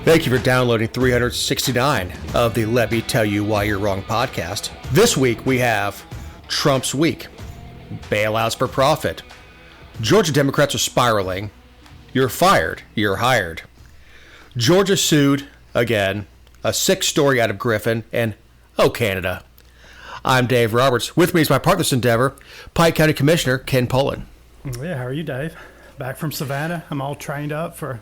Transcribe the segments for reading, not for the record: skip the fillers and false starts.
Thank you for downloading 369 of the Let Me Tell You Why You're Wrong podcast. This week we have Trump's week, bailouts for profit, Georgia Democrats are spiraling, you're fired, you're hired, Georgia sued again, a sick story out of Griffin, and oh, Canada. I'm Dave Roberts. With me is my partner in this endeavor, Pike County Commissioner Ken Poland. Yeah, how are you, Dave? Back from Savannah. I'm all trained up for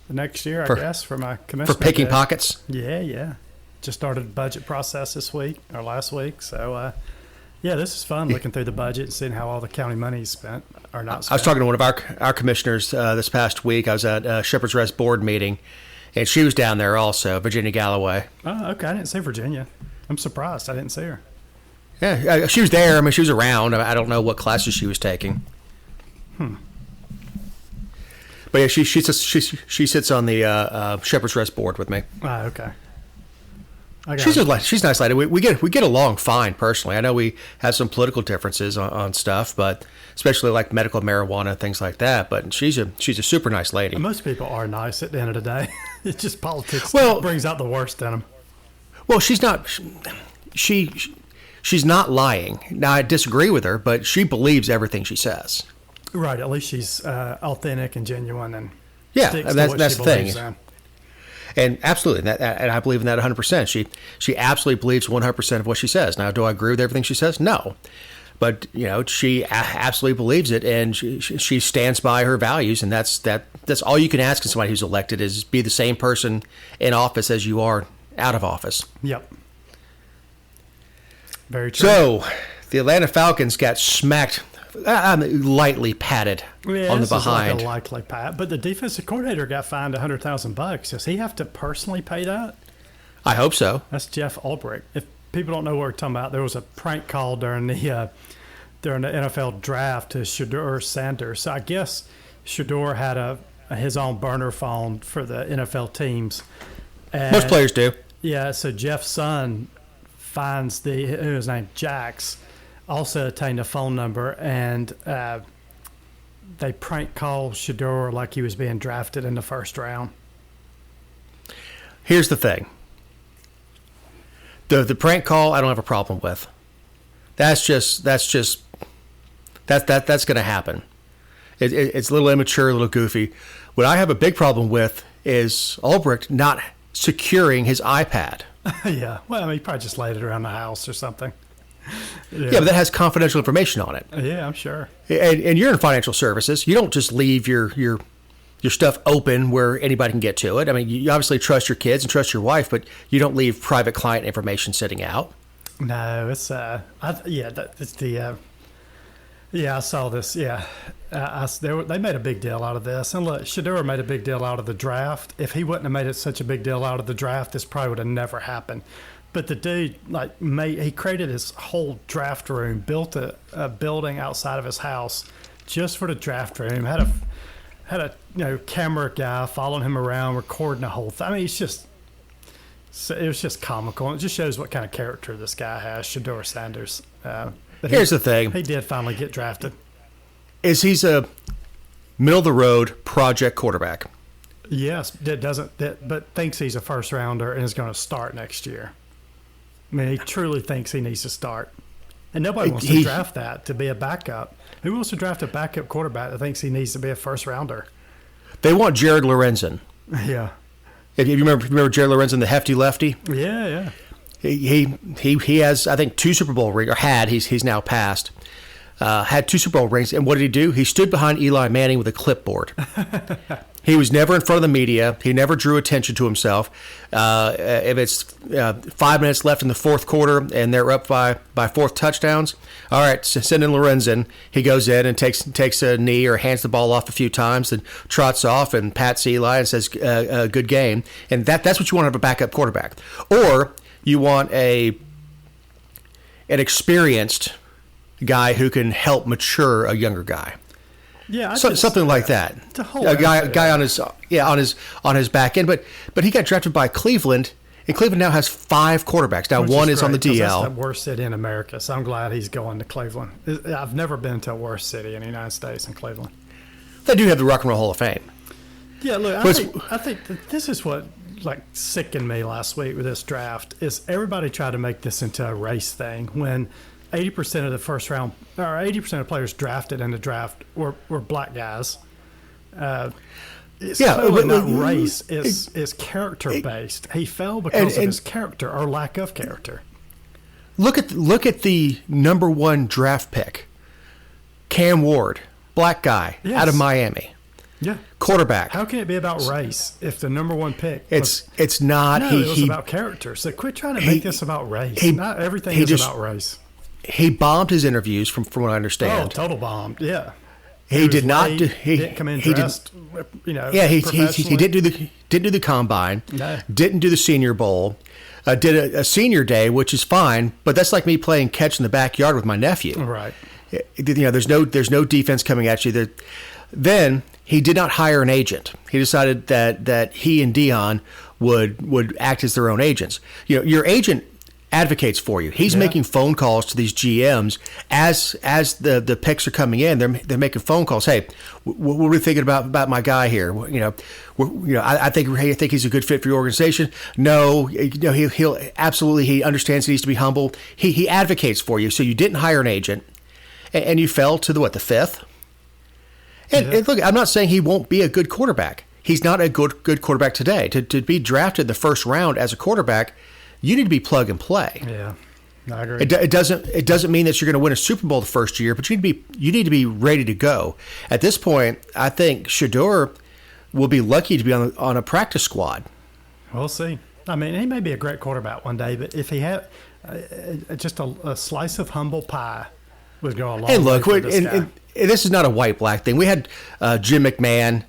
the next year, I guess, for my commissioner. For picking pockets? Yeah. Just started the budget process this week, or last week. So, yeah, this is fun, looking through the budget and seeing how all the county money is spent or not spent. I was talking to one of our commissioners this past week. I was at Shepherd's Rest board meeting, and she was down there also, Virginia Galloway. Oh, okay. I didn't see Virginia. I'm surprised I didn't see her. Yeah, she was there. I mean, she was around. I don't know what classes she was taking. But yeah, she sits on the Shepherd's Rest board with me. Oh, okay. She's a nice lady. We get along fine personally. I know we have some political differences on stuff, but especially like medical marijuana, things like that. But she's a super nice lady. Most people are nice at the end of the day. It's just politics that brings out the worst in them. Well, she's not. She's not lying. Now, I disagree with her, but she believes everything she says. Right. At least she's authentic and genuine, and that's the thing. In. And absolutely, and I believe in that 100%. She absolutely believes 100% of what she says. Now, do I agree with everything she says? No, but she absolutely believes it, and she stands by her values, and that's all you can ask of somebody who's elected is be the same person in office as you are out of office. Yep. Very true. So, the Atlanta Falcons got smacked. Lightly patted on the behind. Like a likely pat, but the defensive coordinator got fined $100,000. Does he have to personally pay that? I hope so. That's Jeff Albrecht. If people don't know what we're talking about, there was a prank call during the NFL draft to Shedeur Sanders. So I guess Shedeur had his own burner phone for the NFL teams. And, most players do. Yeah. So Jeff's son finds his name Jax. Also obtained a phone number, and they prank called Shedeur like he was being drafted in the first round. Here's the thing. The prank call I don't have a problem with. That's going to happen. It's a little immature, a little goofy. What I have a big problem with is Albrecht not securing his iPad. Yeah. Well, I mean, he probably just laid it around the house or something. Yeah, but that has confidential information on it. Yeah, I'm sure. And you're in financial services. You don't just leave your stuff open where anybody can get to it. I mean, you obviously trust your kids and trust your wife, but you don't leave private client information sitting out. No, it's I saw this. Yeah, they made a big deal out of this, and look, Shedeur made a big deal out of the draft. If he wouldn't have made it such a big deal out of the draft, this probably would have never happened. But the dude, he created his whole draft room, built a building outside of his house just for the draft room. Had a camera guy following him around, recording the whole thing. I mean, it was just comical. It just shows what kind of character this guy has, Shedeur Sanders. Here's the thing: he did finally get drafted. He's a middle of the road project quarterback. Yes, but thinks he's a first rounder and is going to start next year. I mean, he truly thinks he needs to start. And nobody wants to draft that to be a backup. Who wants to draft a backup quarterback that thinks he needs to be a first-rounder? They want Jared Lorenzen. Yeah. If you remember Jared Lorenzen, the hefty lefty? Yeah. He has, I think, 2 Super Bowl rings, or had. He's now passed. Had 2 Super Bowl rings. And what did he do? He stood behind Eli Manning with a clipboard. He was never in front of the media. He never drew attention to himself. If it's 5 minutes left in the fourth quarter and they're up by 4 touchdowns, all right, send in Lorenzen. He goes in and takes a knee or hands the ball off a few times and trots off and pats Eli and says, good game. And that's what you want out of a backup quarterback. Or you want an experienced guy who can help mature a younger guy. Yeah, something like that. A guy on his back end, but he got drafted by Cleveland, and Cleveland now has 5 quarterbacks. Now one is on the DL. That's the worst city in America, so I'm glad he's going to Cleveland. I've never been to a worse city in the United States than Cleveland. They do have the Rock and Roll Hall of Fame. Yeah, look, I think that this is what like sickened me last week with this draft is everybody tried to make this into a race thing when 80% of the first round or 80% of players drafted in the draft were black guys. It's clearly not race. It's character based. He fell because of his character or lack of character. Look at the number 1 draft pick, Cam Ward, black guy out of Miami. Yeah, quarterback. How can it be about race if the number 1 pick? It's not. No, it was about character. So quit trying to make this about race. Not everything is about race. He bombed his interviews, from what I understand. Oh, total bombed. Yeah. He did not. He didn't come in dressed. Yeah, he didn't do the combine. No. Didn't do the Senior Bowl. Did a senior day, which is fine, but that's like me playing catch in the backyard with my nephew. Right. There's no defense coming at you. Then he did not hire an agent. He decided that he and Dion would act as their own agents. Your agent advocates for you. He's making phone calls to these GMs as the picks are coming in. They're making phone calls. Hey, what are we thinking about my guy here? I think he's a good fit for your organization. No, he'll absolutely. He understands he needs to be humble. He advocates for you. So you didn't hire an agent, and you fell to the 5th. And look, I'm not saying he won't be a good quarterback. He's not a good quarterback today. To be drafted the first round as a quarterback, you need to be plug and play. Yeah, I agree. It doesn't mean that you're going to win a Super Bowl the first year, but you need to be ready to go. At this point, I think Shedeur will be lucky to be on a practice squad. We'll see. I mean, he may be a great quarterback one day, but if he had just a slice of humble pie would go a long way. And look, this is not a white-black thing. We had Jim McMahon.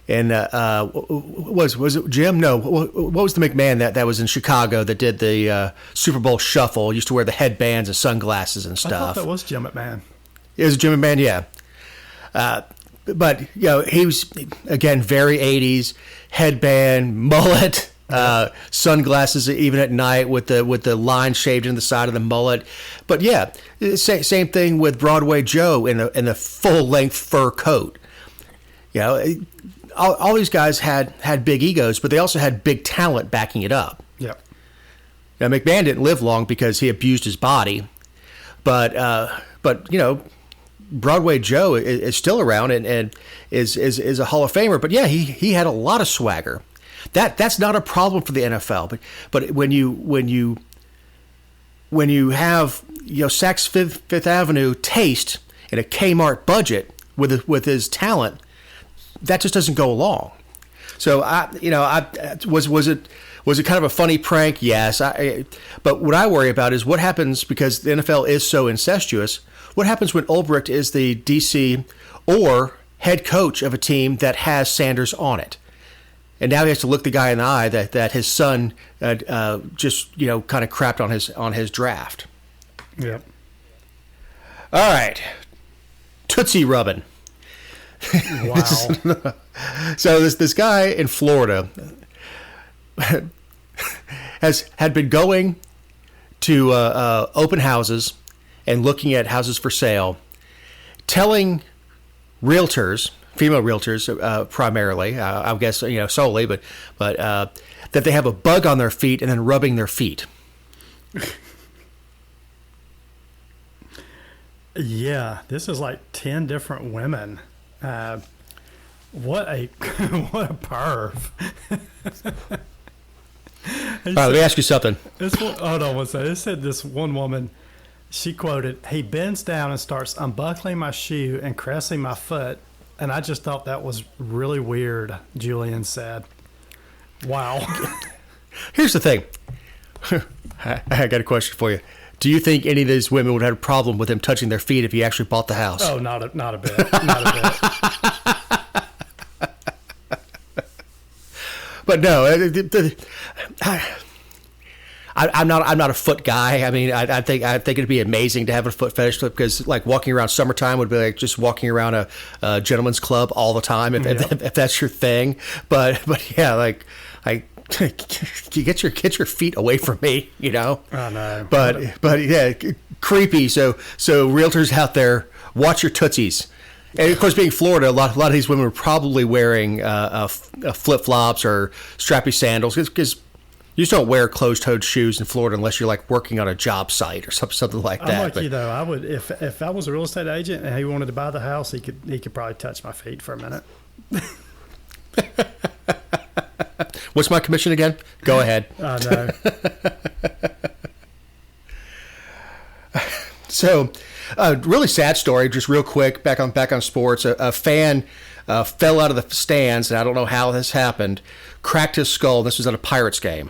And was it Jim? No. What was the McMahon that was in Chicago that did the Super Bowl shuffle? Used to wear the headbands and sunglasses and stuff. I thought that was Jim McMahon. It was Jim McMahon, yeah. But he was again very 80s, headband, mullet, sunglasses even at night with the line shaved in the side of the mullet. But yeah, same thing with Broadway Joe in the full length fur coat. All these guys had big egos, but they also had big talent backing it up. Yep. Now McMahon didn't live long because he abused his body, but Broadway Joe is still around and is a Hall of Famer. But yeah, he had a lot of swagger. That's not a problem for the NFL. But when you have Saks Fifth Avenue taste in a Kmart budget with his talent, that just doesn't go along. So was it kind of a funny prank? Yes. But what I worry about is what happens because the NFL is so incestuous. What happens when Ulbricht is the DC or head coach of a team that has Sanders on it, and now he has to look the guy in the eye that his son just kind of crapped on his draft. Yep. All right, Tootsie rubbing. Wow. So this guy in Florida had been going to open houses and looking at houses for sale, telling realtors, female realtors primarily, I guess solely, but that they have a bug on their feet and then rubbing their feet. Yeah, this is like 10 different women. What a perv. All right, let me ask you something. Hold on one second. It said this one woman, she quoted, "He bends down and starts unbuckling my shoe and caressing my foot." And I just thought that was really weird, Julian said. Wow. Here's the thing. I got a question for you. Do you think any of these women would have a problem with him touching their feet if he actually bought the house? Oh, not a bit. Not a bit. But no, I'm not a foot guy. I mean, I think it'd be amazing to have a foot fetish because like walking around summertime would be like just walking around a gentleman's club all the time if that's your thing. But yeah, like get your feet away from me, I know. But yeah, creepy. So realtors out there, watch your tootsies. And of course, being Florida, a lot of these women were probably wearing flip flops or strappy sandals because you just don't wear closed-toed shoes in Florida unless you're like working on a job site or something like that. I'm like you though. I would if I was a real estate agent and he wanted to buy the house, he could probably touch my feet for a minute. What's my commission again? Go ahead. I know. So, really sad story. Just real quick, back on sports. A fan fell out of the stands, and I don't know how this happened. Cracked his skull. This was at a Pirates game.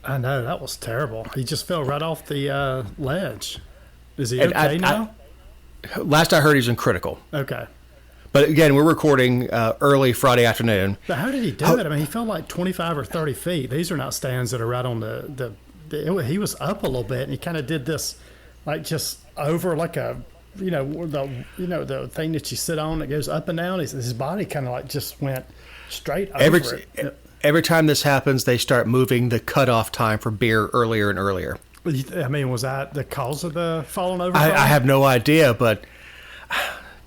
I know, that was terrible. He just fell right off the ledge. Is he okay now? Last I heard, he's in critical. Okay. But again, we're recording early Friday afternoon. But how did he do it? I mean, he fell like 25 or 30 feet. These are not stands that are right on he was up a little bit, and he kind of did this, like just over like a, the thing that you sit on that goes up and down. His body kind of like just went straight over it. Every time this happens, they start moving the cutoff time for beer earlier and earlier. I mean, was that the cause of the falling over? I have no idea, but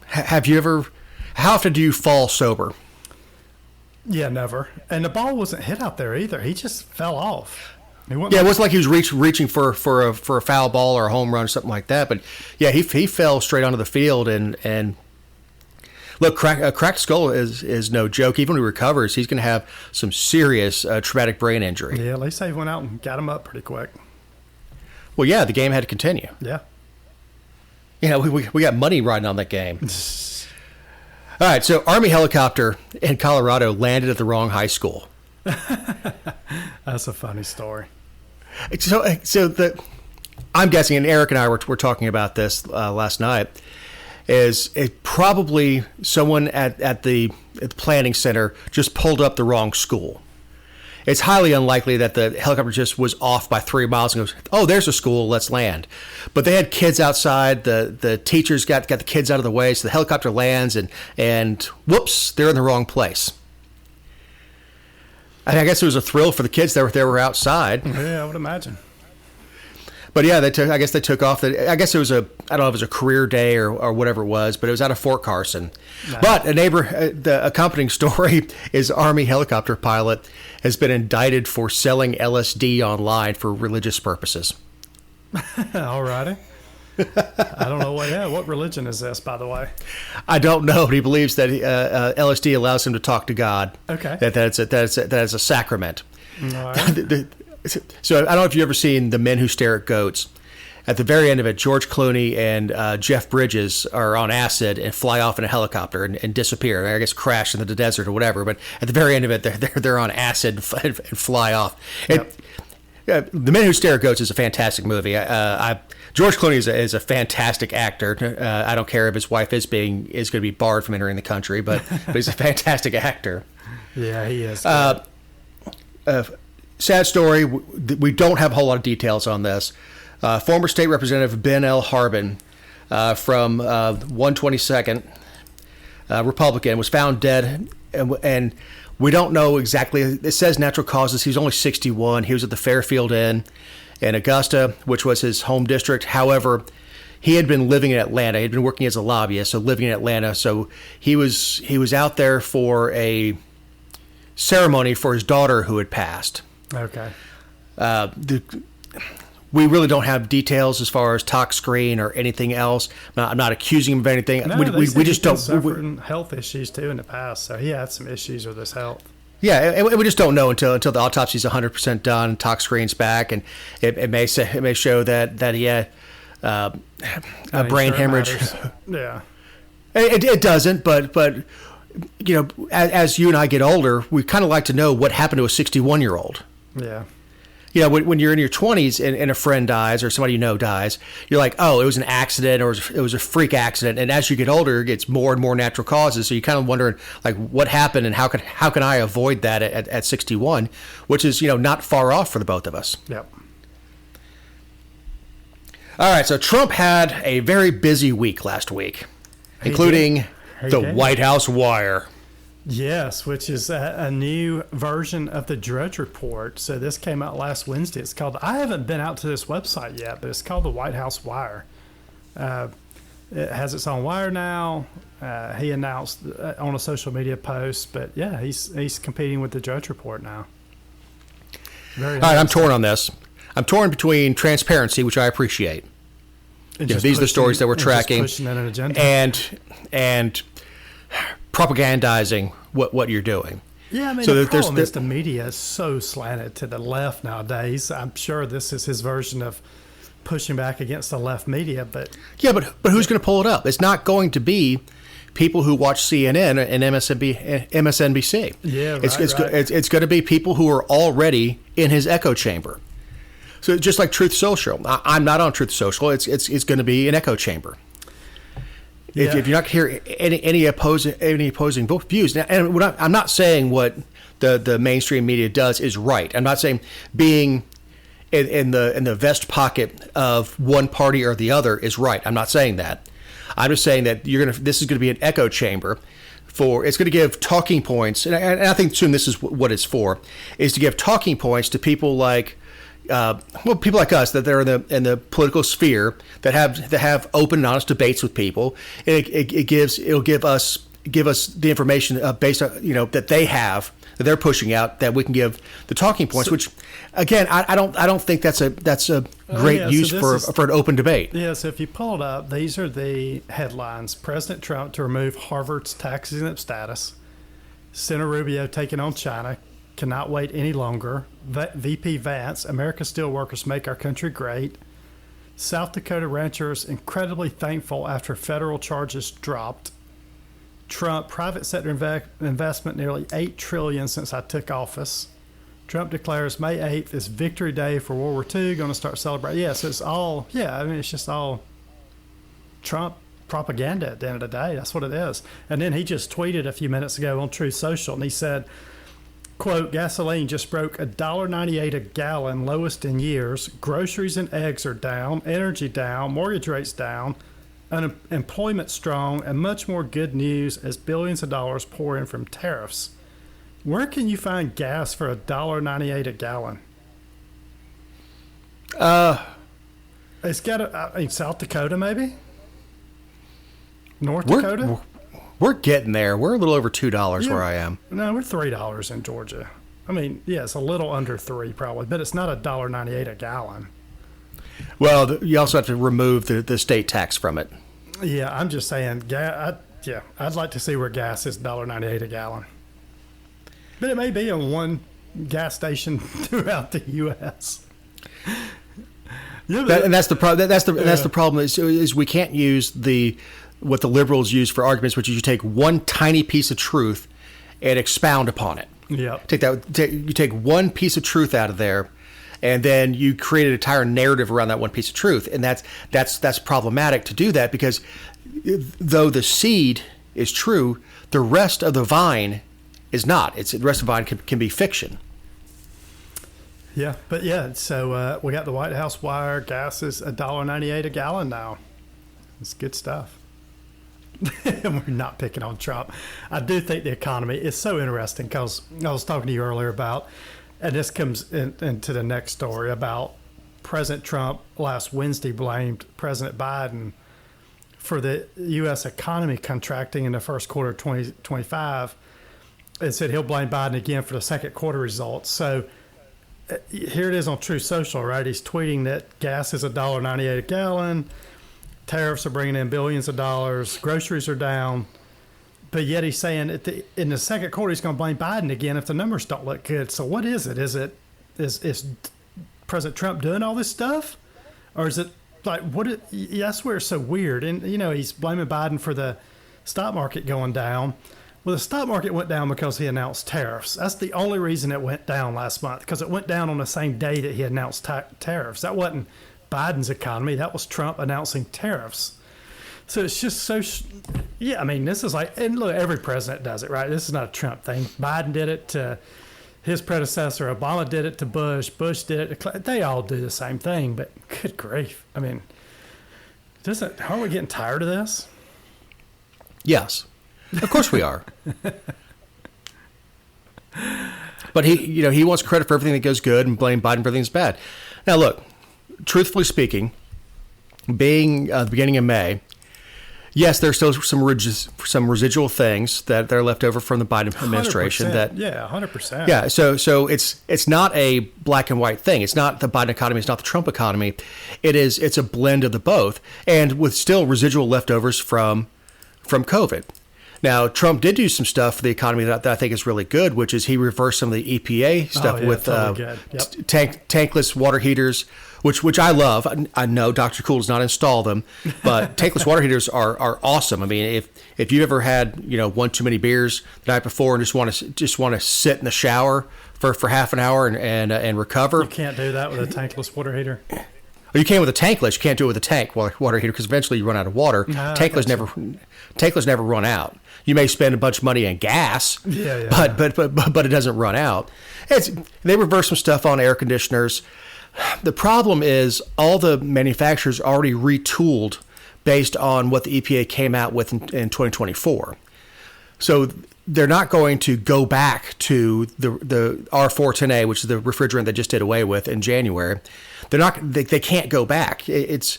have you ever? How often do you fall sober? Yeah, never. And the ball wasn't hit out there either. He just fell off. It wasn't like he was reaching for a foul ball or a home run or something like that. But yeah, he fell straight onto the field and look, a cracked skull is no joke. Even when he recovers, he's going to have some serious traumatic brain injury. Yeah, at least they went out and got him up pretty quick. Well, yeah, the game had to continue. Yeah. We got money riding on that game. All right, so Army helicopter in Colorado landed at the wrong high school. That's a funny story. I'm guessing, and Eric and I were talking about this last night, is it probably someone at the planning center just pulled up the wrong school. It's highly unlikely that the helicopter just was off by 3 miles and goes, oh, there's a school, let's land. But they had kids outside. The teachers got the kids out of the way, so the helicopter lands, and whoops, they're in the wrong place. I guess it was a thrill for the kids that were outside. Yeah, I would imagine. But yeah, I guess they took off. I guess it was I don't know if it was a career day or whatever it was, but it was out of Fort Carson. Nice. But the accompanying story is Army helicopter pilot has been indicted for selling LSD online for religious purposes. All righty. I don't know what religion is this, by the way? I don't know, but he believes that LSD allows him to talk to God. Okay. That is a sacrament. All right. So I don't know if you've ever seen The Men Who Stare at Goats. At the very end of it, George Clooney and Jeff Bridges are on acid and fly off in a helicopter and disappear. I guess crash in the desert or whatever. But at the very end of it, they're on acid and fly off. Yep. The Men Who Stare at Goats is a fantastic movie. George Clooney is a fantastic actor. I don't care if his wife is going to be barred from entering the country, but he's a fantastic actor. Yeah, he is. Sad story. We don't have a whole lot of details on this. Former State Representative Ben L. Harbin from 122nd, Republican, was found dead, and we don't know exactly. It says natural causes. He's only 61. He was at the Fairfield Inn in Augusta, which was his home district. However, he had been living in Atlanta. He had been working as a lobbyist, so living in Atlanta. So he was out there for a ceremony for his daughter who had passed. Okay. We really don't have details as far as tox screen or anything else. I'm not accusing him of anything. No, we just don't. Suffering health issues too in the past, so he had some issues with his health. Yeah, and we just don't know until the autopsy's 100% done, tox screen's back, and it may show that he had a brain hemorrhage. Yeah. It doesn't, but as you and I get older, we kind of like to know what happened to a 61-year-old. Yeah. When you're in your 20s and a friend dies or somebody you know dies, you're like, oh, it was an accident or it was a freak accident. And as you get older, it gets more and more natural causes. So you kind of wondering, like, what happened and how can I avoid that at 61, which is, not far off for the both of us. Yep. All right, so Trump had a very busy week last week, including the White House wire. Yes, which is a new version of the Drudge Report. So this came out last Wednesday. It's called, I haven't been out to this website yet, but it's called the White House Wire. It has its own wire now. He announced on a social media post, but yeah, he's competing with the Drudge Report now. All right, I'm torn on this. I'm torn between transparency, which I appreciate. These are the stories that we're tracking, and propagandizing what you're doing. Yeah, I mean, the problem is the media is so slanted to the left nowadays. I'm sure this is his version of pushing back against the left media, but who's going to pull it up? It's not going to be people who watch CNN and MSNBC. Yeah, right, it's going to be people who are already in his echo chamber. So just like Truth Social, I'm not on Truth Social. It's going to be an echo chamber. Yeah. If you're not hearing any opposing views, and I'm not saying what the mainstream media does is right. I'm not saying being in the vest pocket of one party or the other is right. I'm not saying that. I'm just saying that this is going to be an echo chamber. It's going to give talking points, and I think soon this is what it's for, is to give talking points to people like. People like us that they're in the political sphere that have open and honest debates with people. It'll give us the information based on that they're pushing out, that we can give the talking points. Which again, I don't think that's a great use for an open debate. Yeah. So if you pull it up, these are the headlines: President Trump to remove Harvard's tax exempt status. Senator Rubio taking on China. Cannot wait any longer. VP Vance, America's steelworkers make our country great. South Dakota ranchers incredibly thankful after federal charges dropped. Trump, private sector investment nearly $8 trillion since I took office. Trump declares May 8th is Victory Day for World War II. Going to start celebrating. Yeah, so it's all, it's just all Trump propaganda at the end of the day. That's what it is. And then he just tweeted a few minutes ago on Truth Social, and he said, quote, gasoline just broke $1.98 a gallon, lowest in years. Groceries and eggs are down, energy down, mortgage rates down, unemployment strong, and much more good news as billions of dollars pour in from tariffs. Where can you find gas for $1.98 a gallon? It's got South Dakota, maybe? North Dakota? We're getting there. We're a little over $2 where I am. No, we're $3 in Georgia. I mean, yeah, it's a little under $3 probably, but it's not $1.98 a gallon. Well, you also have to remove the state tax from it. Yeah, I'm just saying. I'd like to see where gas is $1.98 a gallon. But it may be in one gas station throughout the U.S. And that's the problem. That's the problem is we can't use what the liberals use for arguments, which is you take one tiny piece of truth and expound upon it. Yeah. You take one piece of truth out of there, and then you create an entire narrative around that one piece of truth, and that's problematic to do that, because though the seed is true, the rest of the vine is not. The rest of the vine can be fiction. Yeah, but so we got the White House wire. Gas is $1.98 a gallon now. It's good stuff. We're not picking on Trump. I do think the economy is so interesting, because I was talking to you earlier about, and this comes into the next story, about President Trump last Wednesday blamed President Biden for the U.S. economy contracting in the first quarter of 2025, and said he'll blame Biden again for the second quarter results. So here it is on Truth Social, right? He's tweeting that gas is $1.98 a gallon. Tariffs are bringing in billions of dollars. Groceries are down. But yet he's saying in the second quarter he's going to blame Biden again if the numbers don't look good. So what is it? Is President Trump doing all this stuff? Or is it like that's where it's so weird. And, he's blaming Biden for the stock market going down. Well, the stock market went down because he announced tariffs. That's the only reason it went down last month, because it went down on the same day that he announced tariffs. That wasn't Biden's economy. That was Trump announcing tariffs. So it's just so, this is like, and look, every president does it, right? This is not a Trump thing. Biden did it to his predecessor. Obama did it to Bush. Bush did it to they all do the same thing, but good grief. Aren't we getting tired of this? Yes, of course we are. But he wants credit for everything that goes good and blame Biden for everything that's bad. Now, look, truthfully speaking, being the beginning of May, Yes, there's still some residual things that are left over from the Biden administration. 100%. That 100%. Yeah, so it's not a black and white thing. It's not the Biden economy. It's not the Trump economy. It's a blend of the both, and with still residual leftovers from COVID. Now, Trump did do some stuff for the economy that I think is really good, which is he reversed some of the EPA stuff with totally tankless water heaters, which I love. I know Dr. Cool does not install them, but tankless water heaters are awesome. I mean, if you ever had one too many beers the night before and just want to sit in the shower for half an hour and recover, you can't do that with a tankless water heater. Or you can with a tankless. You can't do it with a tank water heater because eventually you run out of water. Tankless never run out. You may spend a bunch of money on gas, but it doesn't run out. They reverse some stuff on air conditioners. The problem is all the manufacturers already retooled based on what the EPA came out with in 2024. So they're not going to go back to the R410A, which is the refrigerant they just did away with in January. They can't go back. They've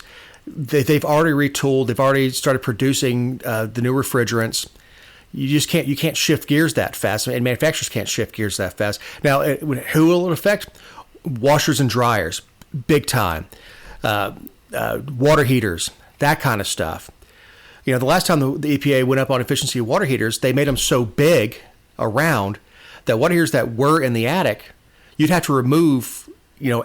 already retooled. They've already started producing the new refrigerants. You can't shift gears that fast, and manufacturers can't shift gears that fast. Now, who will it affect? Washers and dryers, big time. Water heaters, that kind of stuff. The last time the EPA went up on efficiency of water heaters, they made them so big around that water heaters that were in the attic, you'd have to remove,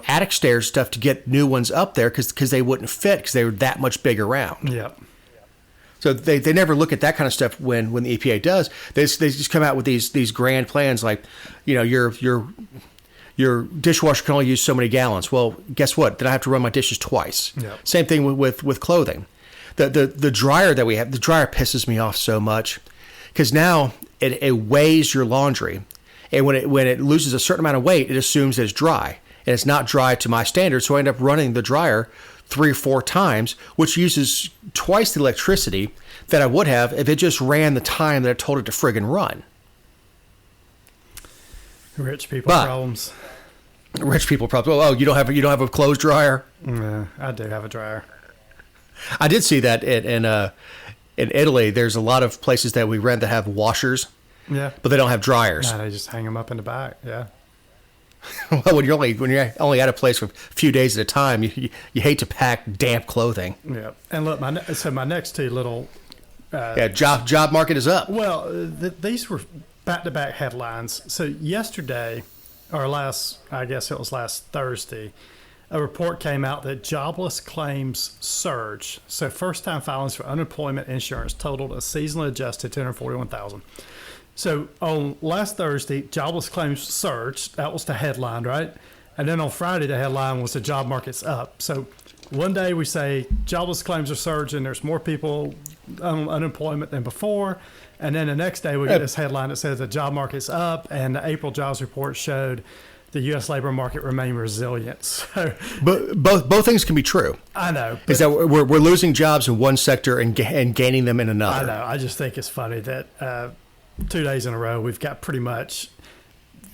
attic stairs stuff to get new ones up there because they wouldn't fit because they were that much big around. Yep. So they never look at that kind of stuff when the EPA does. They just come out with these grand plans like, your dishwasher can only use so many gallons. Well, guess what? Then I have to run my dishes twice. Yep. Same thing with clothing. The dryer that we have, the dryer pisses me off so much because now it weighs your laundry, and when it loses a certain amount of weight, it assumes it's dry, and it's not dry to my standards. So I end up running the dryer 3 or 4 times, which uses twice the electricity that I would have if it just ran the time that I told it to friggin' run. Rich people problems. Rich people problems. Oh, you don't have a clothes dryer? Yeah, I do have a dryer. I did see that in Italy. There's a lot of places that we rent that have washers, yeah, but they don't have dryers. No, they just hang them up in the back. Yeah. Well, when you're only at a place for a few days at a time, you hate to pack damp clothing. Yeah, and look, my next two little job market is up. Well, these were back-to-back headlines. So yesterday, or last Thursday, a report came out that jobless claims surged. So first-time filings for unemployment insurance totaled a seasonally adjusted 241,000. So on last Thursday, jobless claims surged. That was the headline, right? And then on Friday, the headline was the job market's up. So one day we say jobless claims are surging. There's more people on unemployment than before. And then the next day we get this headline that says the job market's up, and the April jobs report showed the U.S. labor market remained resilient. So, but both things can be true. I know. Is that we're losing jobs in one sector and gaining them in another. I know. I just think it's funny that 2 days in a row we've got pretty much.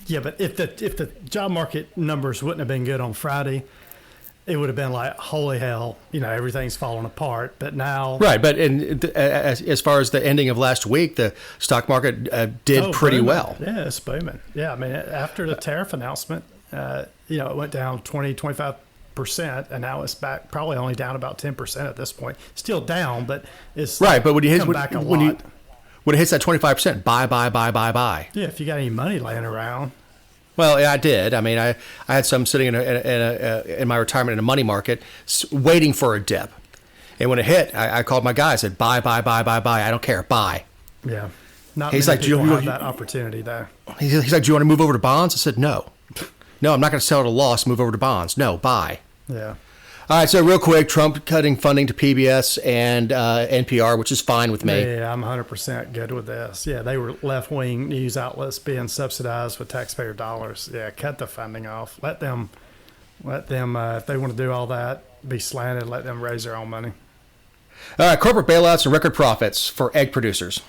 Yeah, but if the job market numbers wouldn't have been good on Friday, it would have been like, holy hell, everything's falling apart. But now, right? But as far as the ending of last week, the stock market did pretty booming. well. Yeah, it's booming. Yeah, I mean, after the tariff announcement, it went down 20-25%, and now it's back, probably only down about 10% at this point. Still down, but it's right. But when it come back a lot. When it hits that 25%, buy. Yeah, if you got any money laying around. Well, yeah, I did. I mean, I had some sitting in my retirement in a money market, waiting for a dip. And when it hit, I called my guy. I said, buy. I don't care. Buy. Yeah. Not many people have that opportunity, though. He's like, do you want to move over to bonds? I said, no. No, I'm not going to sell at a loss, move over to bonds. No, buy. Yeah. All right, so real quick, Trump cutting funding to PBS and NPR, which is fine with me. Yeah, I'm 100% good with this. Yeah, they were left-wing news outlets being subsidized with taxpayer dollars. Yeah, cut the funding off. Let them, if they want to do all that, be slanted, let them raise their own money. All right, corporate bailouts and record profits for egg producers.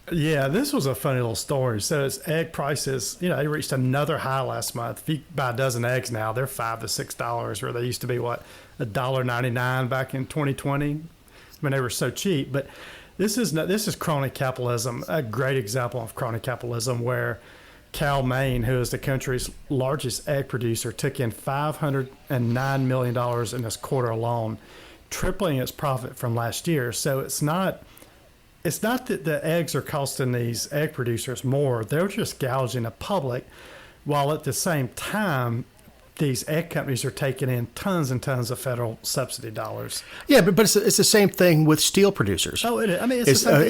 Yeah, this was a funny little story. So it's egg prices, they reached another high last month. If you buy a dozen eggs now, they're $5 to $6, where they used to be, $1.99 back in 2020. I mean, they were so cheap. But This is crony capitalism, a great example of crony capitalism where Cal Maine, who is the country's largest egg producer, took in $509 million in this quarter alone, tripling its profit from last year. So it's not that the eggs are costing these egg producers more. They're just gouging the public, while at the same time, these egg companies are taking in tons and tons of federal subsidy dollars. Yeah, but it's the same thing with steel producers. Oh, it is. I mean, it's the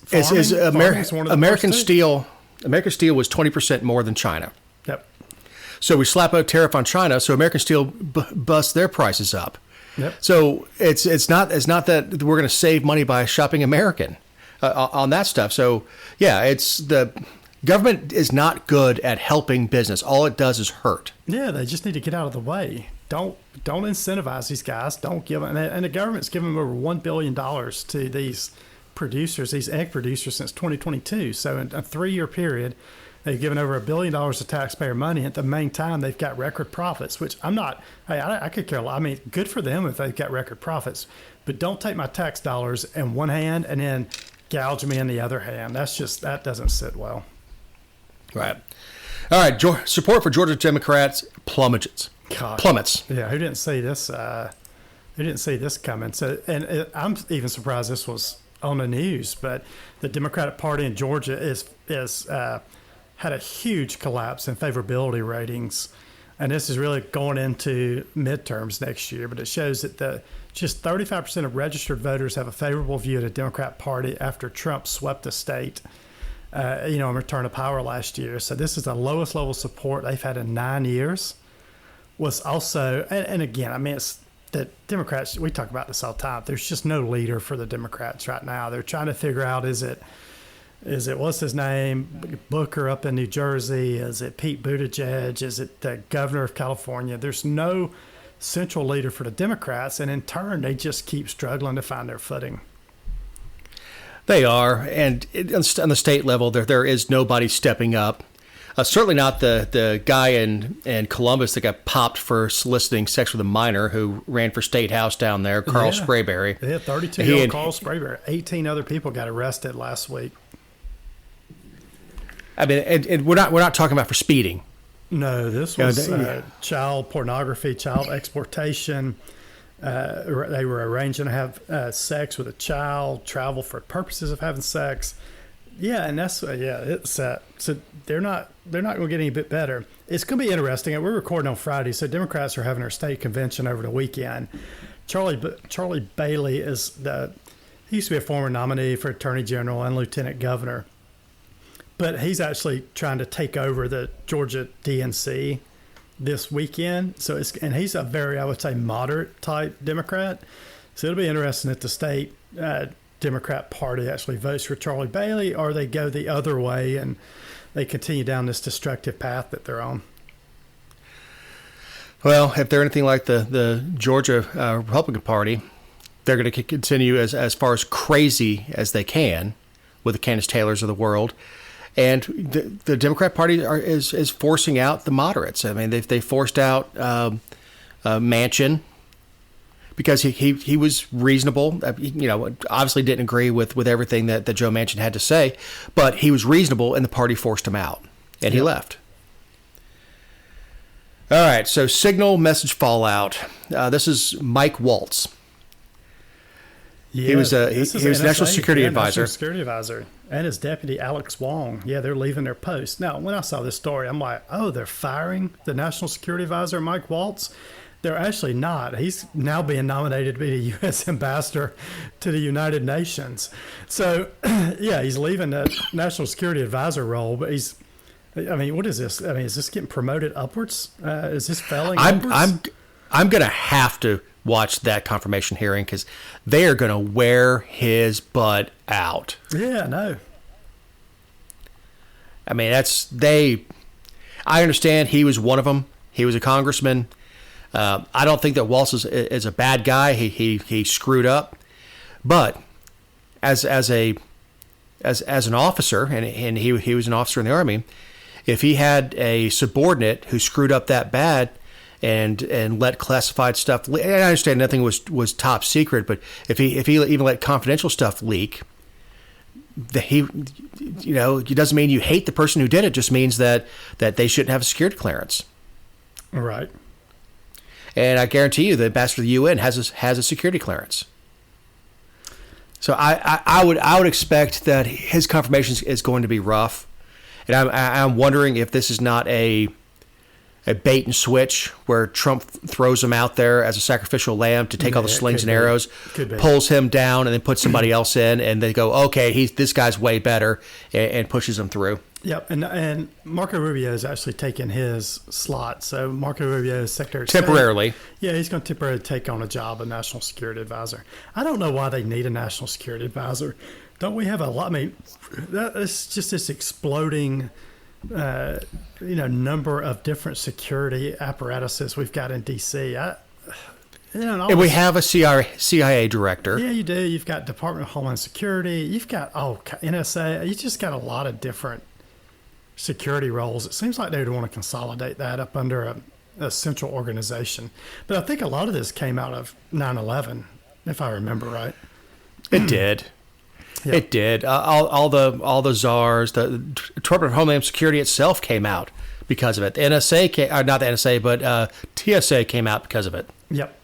same thing. American steel. American steel was 20% more than China. Yep. So we slap a tariff on China, so American steel busts their prices up. Yep. So it's not that we're going to save money by shopping American on that stuff. So yeah, it's the government is not good at helping business. All it does is hurt. Yeah, they just need to get out of the way. Don't incentivize these guys. Don't give them, and the government's given them over $1 billion to these producers, these egg producers, since 2022. So in a 3-year period, they've given over $1 billion of taxpayer money. At the main time, they've got record profits, which I could care. I mean, good for them if they've got record profits, but don't take my tax dollars in one hand and then gouge me in the other hand. That doesn't sit well. Right. All right. Support for Georgia Democrats plummets. Plummets. Yeah. Who didn't see this? Who didn't see this coming? So, I'm even surprised this was on the news, but the Democratic Party in Georgia is had a huge collapse in favorability ratings, and this is really going into midterms next year. But it shows that just 35% of registered voters have a favorable view of the Democrat Party after Trump swept the state, in return to power last year. So this is the lowest level of support they've had in 9 years. Was also, and again, I mean, it's the Democrats, we talk about this all the time. There's just no leader for the Democrats right now. They're trying to figure out, is it what's his name, Booker up in New Jersey? Is it Pete Buttigieg? Is it the governor of California? There's no central leader for the Democrats, and in turn, they just keep struggling to find their footing. They are, and on the state level, there is nobody stepping up. Certainly not the guy in Columbus that got popped for soliciting sex with a minor who ran for state house down there, Carl Sprayberry. Yeah, 32-year-old Carl Sprayberry. 18 other people got arrested last week. I mean, and we're not talking about for speeding. No, this was child pornography, child exploitation. They were arranging to have sex with a child, travel for purposes of having sex. Yeah, and that's it's so they're not going to get any bit better. It's going to be interesting. We're recording on Friday, so Democrats are having their state convention over the weekend. Charlie Bailey he used to be a former nominee for Attorney General and Lieutenant Governor, but he's actually trying to take over the Georgia DNC this weekend. So and he's a very, I would say, moderate type Democrat. So it'll be interesting if the state Democrat Party actually votes for Charlie Bailey, or they go the other way and they continue down this destructive path that they're on. Well, if they're anything like the Georgia Republican Party, they're going to continue as far as crazy as they can with the Candace Taylors of the world. And the Democrat Party is forcing out the moderates. I mean, they forced out Manchin because he was reasonable. Obviously didn't agree with everything that Joe Manchin had to say, but he was reasonable, and the party forced him out, and he left. All right, so signal message fallout. This is Mike Waltz. Yeah, he was National Security Advisor. National Security Advisor. And his deputy, Alex Wong. Yeah, they're leaving their post. Now, when I saw this story, I'm like, oh, they're firing the National Security Advisor, Mike Waltz? They're actually not. He's now being nominated to be the U.S. ambassador to the United Nations. So, yeah, he's leaving the National Security Advisor role, but what is this? I mean, is this getting promoted upwards? Is this failing upwards? I'm going to have to watch that confirmation hearing because they are going to wear his butt out. Yeah, no. I mean, I understand he was one of them. He was a congressman. I don't think that Waltz is a bad guy. He screwed up, but as an officer, and he was an officer in the Army, if he had a subordinate who screwed up that bad, and let classified stuff. And I understand nothing was top secret, but if he even let confidential stuff leak, it doesn't mean you hate the person who did it. It just means that they shouldn't have a security clearance. Right. And I guarantee you, the ambassador to the UN has a security clearance. So I would expect that his confirmation is going to be rough, and I'm wondering if this is not a bait and switch where Trump throws him out there as a sacrificial lamb to take all the slings and arrows, pulls him down, and then puts somebody else in, and they go, okay, this guy's way better, and pushes him through. Yep, and Marco Rubio is actually taking his slot. So Marco Rubio is Secretary of temporarily. State. Yeah, he's going to temporarily take on a job of National Security Advisor. I don't know why they need a National Security Advisor. Don't we have a lot? I mean, it's just this exploding, number of different security apparatuses we've got in D.C. And we have a CIA director. Yeah, you do. You've got Department of Homeland Security. You've got NSA. You just got a lot of different security roles. It seems like they would want to consolidate that up under a central organization. But I think a lot of this came out of 9/11, if I remember right. It did. Yeah. It did. All the czars, the Department of Homeland Security itself came out because of it. The NSA, not the NSA, but TSA came out because of it. Yep.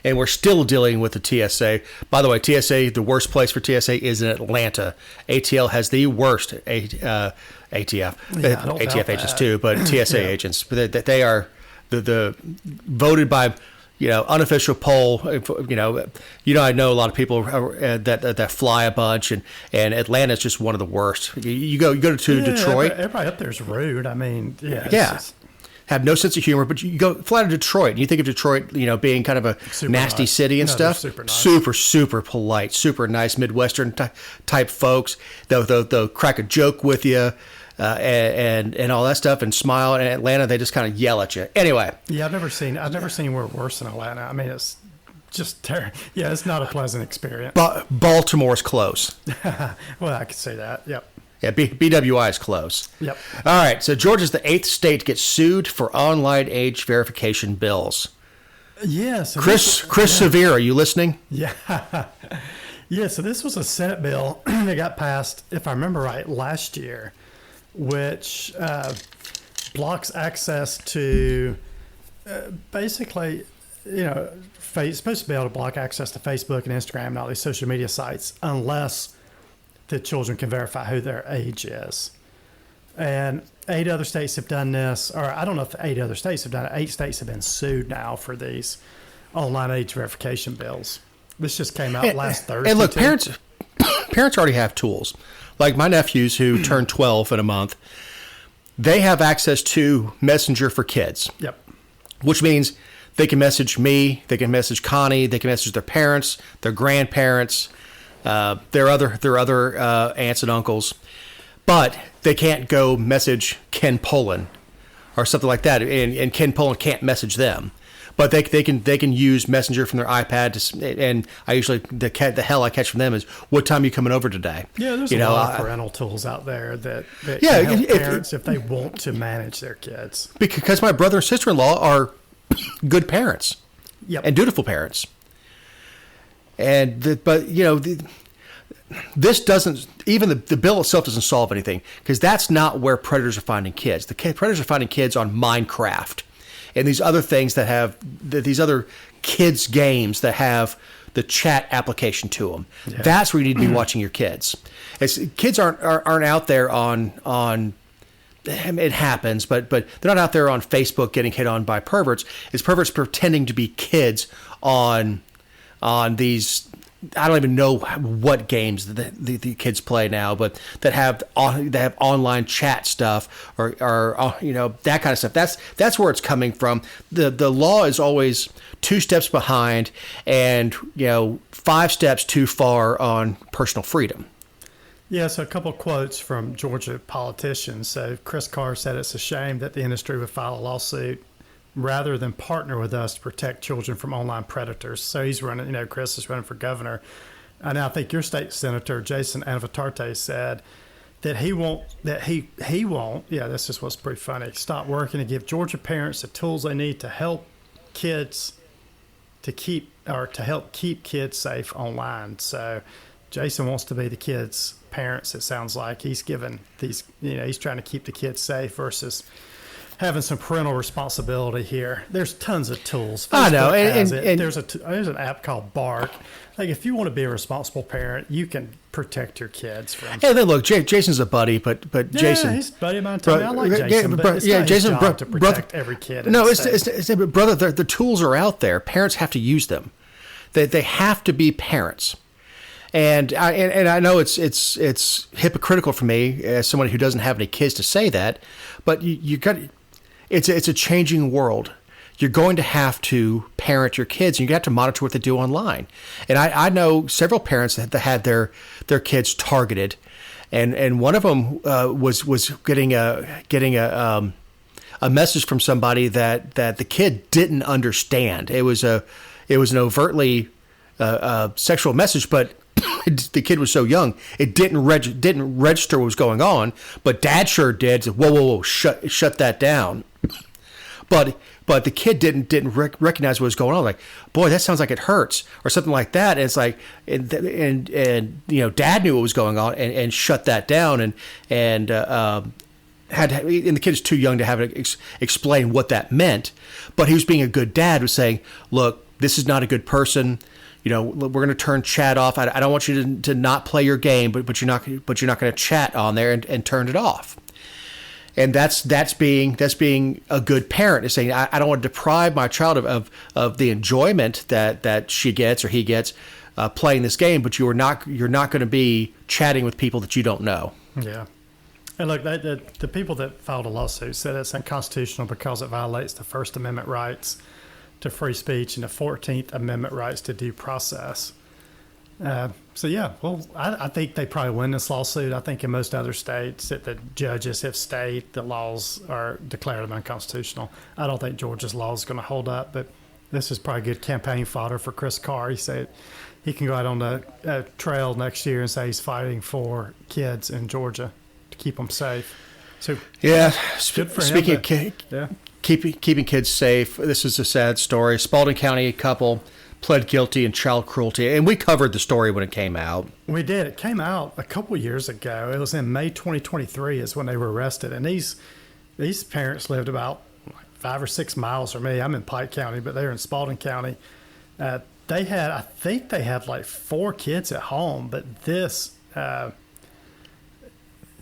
And we're still dealing with the TSA. By the way, TSA, the worst place for TSA is in Atlanta. ATL has the worst ATF. ATF agents too, but TSA agents. But they are the voted by unofficial poll. I know a lot of people that fly a bunch, and Atlanta's just one of the worst. You go to Detroit. Everybody up there is rude. I mean, yeah. Have no sense of humor, but you fly to Detroit, and you think of Detroit, being kind of a super nasty city and stuff. Super nice. Super polite, super nice Midwestern type folks. They'll crack a joke with you, and all that stuff, and smile. And in Atlanta, they just kind of yell at you. Anyway. Yeah, I've never seen where worse than Atlanta. I mean, it's just terrible. Yeah, it's not a pleasant experience. But Baltimore's close. Well, I could say that. Yep. Yeah, BWI is close. Yep. All right, so Georgia's the 8th state to get sued for online age verification bills. Yes. Chris Severe, are you listening? Yeah. Yeah, so this was a Senate bill that got passed, if I remember right, last year, which blocks access to basically, it's supposed to be able to block access to Facebook and Instagram and all these social media sites unless the children can verify who their age is. And 8 other states have done this, or I don't know if 8 other states have done it. 8 states have been sued now for these online age verification bills. This just came out last Thursday. And look, parents already have tools. Like my nephews who turned 12 in a month, they have access to Messenger for Kids. Yep. Which means they can message me, they can message Connie, they can message their parents, their grandparents, their other aunts and uncles, but they can't go message Ken Poland or something like that, and Ken Poland can't message them. But they can use Messenger from their iPad, and I usually the hell I catch from them is, what time are you coming over today? Yeah, there's a lot of parental tools out there that can help parents if they want to manage their kids. Because my brother and sister-in-law are good parents, and dutiful parents. This doesn't, even the bill itself doesn't solve anything, because that's not where predators are finding kids. The predators are finding kids on Minecraft and these other things that have these other kids games that have the chat application to them. Yeah. That's where you need to be watching your kids. Kids aren't out there on. It happens, but they're not out there on Facebook getting hit on by perverts. It's perverts pretending to be kids on these. I don't even know what games the kids play now, but that have online chat stuff or that kind of stuff. That's where it's coming from. The law is always 2 steps behind and 5 steps too far on personal freedom. Yeah, so a couple of quotes from Georgia politicians. So Chris Carr said it's a shame that the industry would file a lawsuit rather than partner with us to protect children from online predators. So he's running, Chris is running for governor. And I think your state senator, Jason Anavatarte, said that he won't. Yeah, this is what's pretty funny. Stop working to give Georgia parents the tools they need to help kids to help keep kids safe online. So Jason wants to be the kids' parents. It sounds like he's given these. He's trying to keep the kids safe versus having some parental responsibility here. There's tons of tools. I know, and there's an app called Bark. Like, if you want to be a responsible parent, you can protect your kids from. Hey, then look, Jason's a buddy, but Jason, he's a buddy of mine too. I like Jason, but it's not his job to protect every kid. No, it's brother. The tools are out there. Parents have to use them. They have to be parents. And I know it's hypocritical for me as someone who doesn't have any kids to say that, but you got it's a changing world. You're going to have to parent your kids, and you have to monitor what they do online. And I know several parents that had their kids targeted, and one of them was getting a message from somebody that the kid didn't understand. It was an overtly sexual message, but the kid was so young, it didn't register what was going on. But dad sure did. Said, whoa, shut that down. But the kid didn't recognize what was going on. Like, boy, that sounds like it hurts, or something like that. And it's like, and dad knew what was going on and shut that down, and the kid is too young to have it explain what that meant. But he was being a good dad, was saying, look, this is not a good person. We're going to turn chat off. I don't want you to not play your game, but you're not going to chat on there and turn it off. And that's being a good parent, is saying, I don't want to deprive my child of the enjoyment that she gets or he gets playing this game, but you're not going to be chatting with people that you don't know. Yeah. And look, the people that filed a lawsuit said it's unconstitutional because it violates the First Amendment rights to free speech and the 14th Amendment rights to due process. So, yeah, well, I think they probably win this lawsuit. I think in most other states that the judges have stayed, the laws are declared unconstitutional. I don't think Georgia's law is going to hold up, but this is probably good campaign fodder for Chris Carr. He said he can go out on the trail next year and say he's fighting for kids in Georgia to keep them safe. So, yeah, good for speaking him. of keeping kids safe, this is a sad story. Spalding County couple pled guilty in child cruelty, and we covered the story when it came out. We did. It came out a couple years ago. It was in May 2023 is when they were arrested, and these parents lived about 5 or 6 miles from me. I'm in Pike County, but they're in Spalding County. I think they had like 4 kids at home, but this was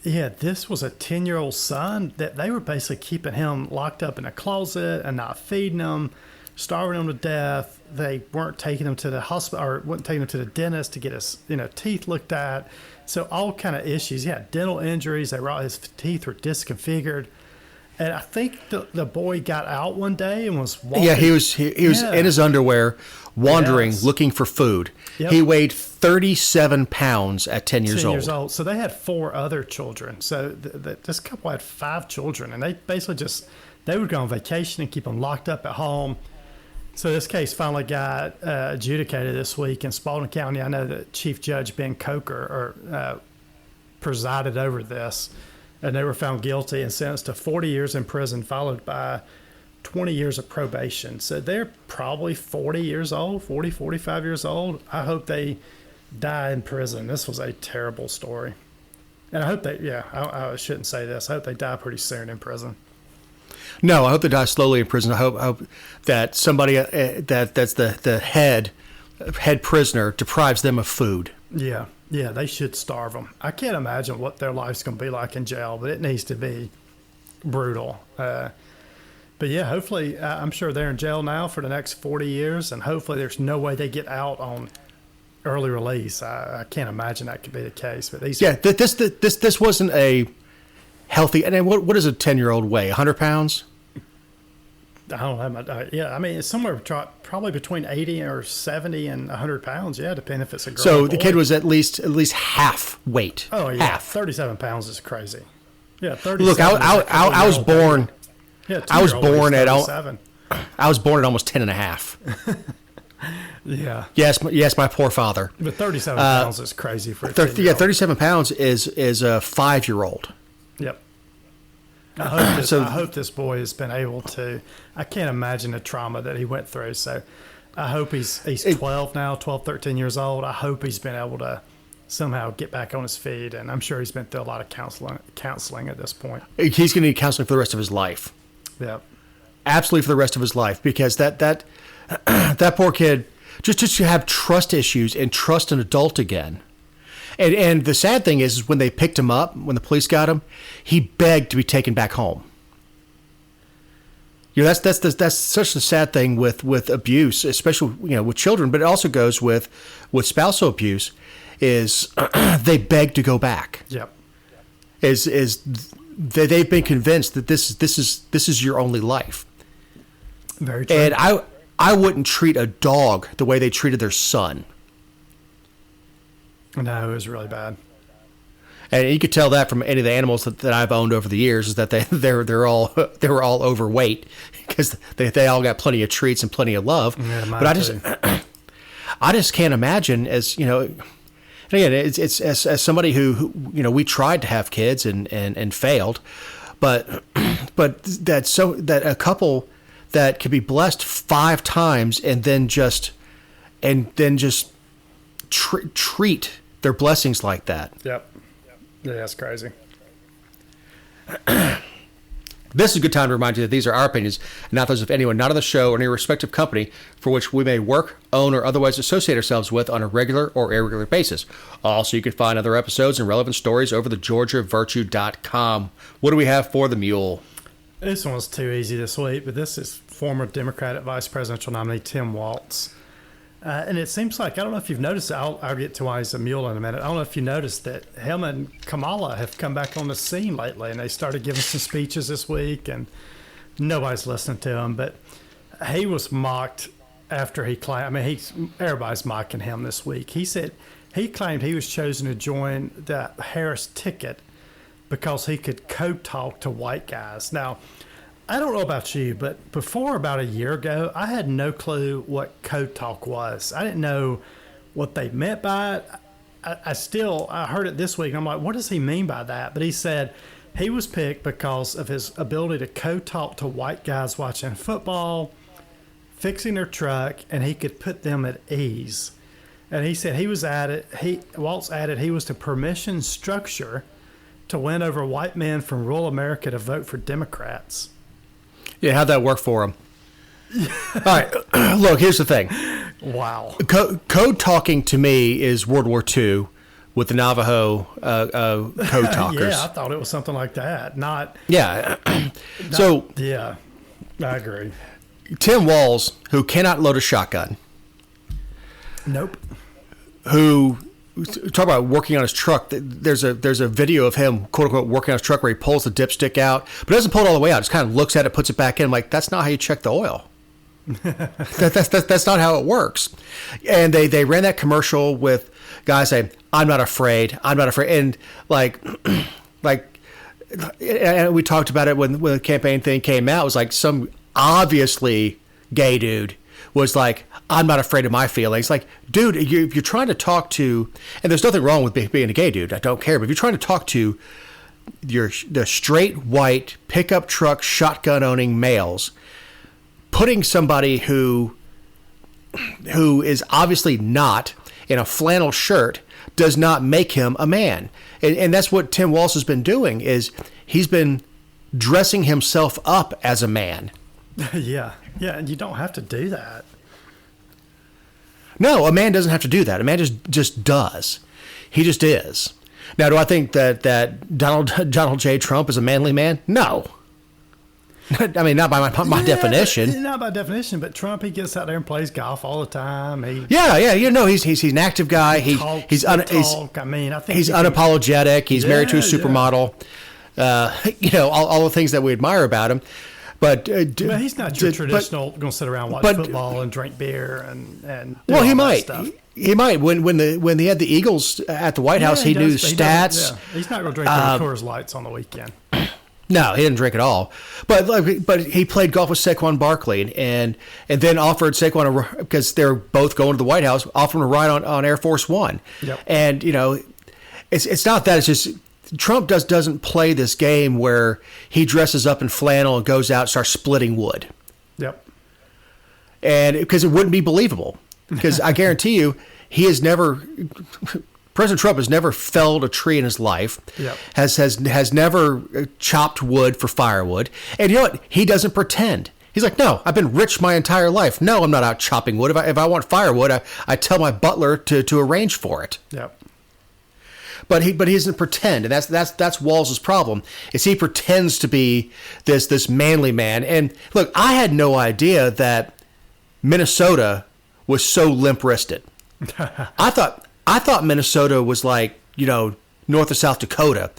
a 10-year-old son that they were basically keeping him locked up in a closet and not feeding him, starving him to death. They weren't taking him to the hospital, or wouldn't take him to the dentist to get his teeth looked at. So all kind of issues. He had dental injuries. His teeth were disfigured. And I think the boy got out one day and was walking. Yeah, he was in his underwear, wandering, looking for food. Yep. He weighed 37 pounds at 10 years old. So they had 4 other children. So this couple had 5 children, and they basically they would go on vacation and keep them locked up at home. So this case finally got adjudicated this week in Spalding County. I know that Chief Judge Ben Coker presided over this, and they were found guilty and sentenced to 40 years in prison, followed by 20 years of probation. So they're probably 40 years old, 40, 45 years old. I hope they die in prison. This was a terrible story. And I hope I shouldn't say this. I hope they die pretty soon in prison. No, I hope they die slowly in prison. I hope that somebody that's the head prisoner deprives them of food. Yeah, they should starve them. I can't imagine what their life's going to be like in jail, but it needs to be brutal. But yeah, hopefully, I'm sure they're in jail now for the next 40 years, and hopefully there's no way they get out on early release. I can't imagine that could be the case. But this wasn't a healthy. And what does a 10-year-old weigh? 100 pounds? I don't know. I mean, it's somewhere probably between 80 or 70 and 100 pounds. Yeah, depending if it's a girl. So the kid was at least half weight. Oh yeah, half. 37 pounds is crazy. Yeah, 37. Look, I was born. Yeah, I was born at almost 10 and a half. Yeah. Yes, my poor father. But 37 pounds is crazy for a 37 pounds is a 5-year-old. Yep. I hope this boy has been able to. I can't imagine the trauma that he went through. So I hope he's 12 now, 12, 13 years old. I hope he's been able to somehow get back on his feet. And I'm sure he's been through a lot of counseling at this point. He's going to need counseling for the rest of his life. Yep. Absolutely for the rest of his life, because that poor kid just to have trust issues and trust an adult again. And the sad thing is when they picked him up, when the police got him, he begged to be taken back home. That's such a sad thing with abuse, especially with children, but it also goes with spousal abuse. Is they beg to go back. Yep. They've been convinced that this is your only life. Very true. And I wouldn't treat a dog the way they treated their son. No, it was really bad. And you could tell that from any of the animals that I've owned over the years, is that they were all overweight because they all got plenty of treats and plenty of love. Yeah, but I just can't imagine, as again, it's as somebody who we tried to have kids and failed, but that a couple that could be blessed 5 times and then just treat their blessings like that. Yep. Yeah, that's crazy. This is a good time to remind you that these are our opinions, not those of anyone not on the show or any respective company for which we may work, own, or otherwise associate ourselves with on a regular or irregular basis. Also, you can find other episodes and relevant stories over the GeorgiaVirtue.com. What do we have for the mule? This one was too easy this week, but this is former Democratic vice presidential nominee Tim Walz. And it seems like, I don't know if you've noticed, I'll get to why he's a mule in a minute. I don't know if you noticed that him and Kamala have come back on the scene lately, and they started giving some speeches this week, and nobody's listening to him. But he was mocked after he claimed, everybody's mocking him this week. He said he claimed he was chosen to join the Harris ticket because he could code talk to white guys. Now, I don't know about you, but before about a year ago, I had no clue what code talk was. I didn't know what they meant by it. I heard it this week, and I'm like, what does he mean by that? But he said he was picked because of his ability to code talk to white guys watching football, fixing their truck, and he could put them at ease. And he said Walz added he was the permission structure to win over white men from rural America to vote for Democrats. Yeah, how'd that work for him? All right, look, here's the thing. Wow. Code talking to me is World War II with the Navajo code talkers. Yeah, I thought it was something like that. Yeah. Yeah, I agree. Tim Walz, who cannot load a shotgun. Nope. Who... Talk about working on his truck. There's a video of him, quote unquote, working on his truck where he pulls the dipstick out, but doesn't pull it all the way out. Just kind of looks at it, puts it back in. I'm like, that's not how you check the oil. That's not how it works. And they ran that commercial with guys saying, "I'm not afraid. I'm not afraid." And and we talked about it when the campaign thing came out. It was like some obviously gay dude was like, "I'm not afraid of my feelings." Like, dude, if you're trying to talk to, and there's nothing wrong with being a gay dude, I don't care, but if you're trying to talk to the straight white pickup truck shotgun owning males, putting somebody who is obviously not in a flannel shirt does not make him a man. And that's what Tim Walz has been doing, is he's been dressing himself up as a man. Yeah, and you don't have to do that. No, a man doesn't have to do that. A man just does. He just is. Now, do I think that Donald J. Trump is a manly man? No. I mean, not by my definition. Not by definition, but Trump, he gets out there and plays golf all the time. He's an active guy. He's unapologetic. He's married to a supermodel. All the things that we admire about him. But he's not your traditional going to sit around watch football and drink beer and well, he might. Stuff. He might. When they had the Eagles at the White House, he knew stats. He's not going to drink Coors Lights on the weekend. No, he didn't drink at all. But he played golf with Saquon Barkley and then offered Saquon because they're both going to the White House, offered him a ride on Air Force One. Yep. And it's not that. It's just Trump doesn't play this game where he dresses up in flannel and goes out and starts splitting wood. Yep. And because it wouldn't be believable. Because I guarantee you, President Trump has never felled a tree in his life. Yep. Has never chopped wood for firewood. And you know what? He doesn't pretend. He's like, no, I've been rich my entire life. No, I'm not out chopping wood. If I want firewood, I tell my butler to arrange for it. Yep. But he doesn't pretend, and that's Walz's problem. Is he pretends to be this manly man. And look, I had no idea that Minnesota was so limp-wristed. I thought Minnesota was like North or South Dakota,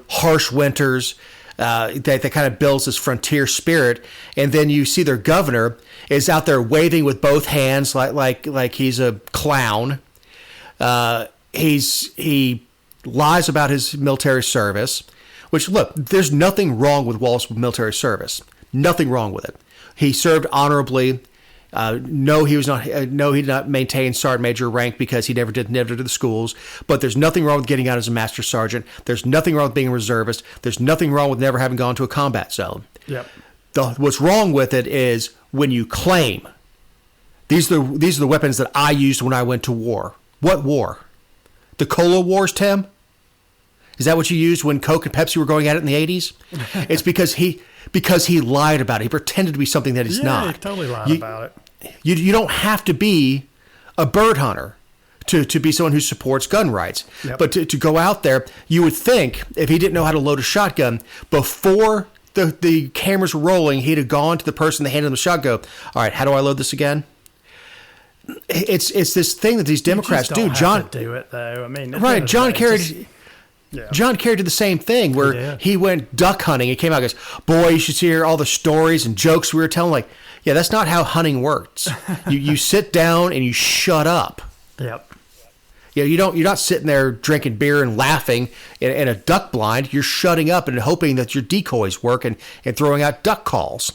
harsh winters. That kind of builds this frontier spirit, and then you see their governor is out there waving with both hands like he's a clown. He lies about his military service, which, look, there's nothing wrong with Walz's military service. Nothing wrong with it. He served honorably. No, he did not maintain sergeant major rank because he never did the schools. But there's nothing wrong with getting out as a master sergeant. There's nothing wrong with being a reservist. There's nothing wrong with never having gone to a combat zone. Yep. What's wrong with it is when you claim these are the weapons that I used when I went to war. What war? The Cola Wars, Tim? Is that what you used when Coke and Pepsi were going at it in the 80s? It's because he lied about it. He pretended to be something that he's not. Yeah, he totally lied about it. You don't have to be a bird hunter to be someone who supports gun rights. Yep. But to go out there, you would think if he didn't know how to load a shotgun, before the cameras were rolling, he'd have gone to the person that handed him the shotgun. All right, how do I load this again? It's this thing that these Democrats do. John do it though. I mean, right? John Kerry. Yeah. John Kerry did the same thing where he went duck hunting. He came out and goes, boy, you should hear all the stories and jokes we were telling. Like, yeah, that's not how hunting works. you sit down and you shut up. Yep. You're not sitting there drinking beer and laughing in a duck blind. You're shutting up and hoping that your decoys work and throwing out duck calls.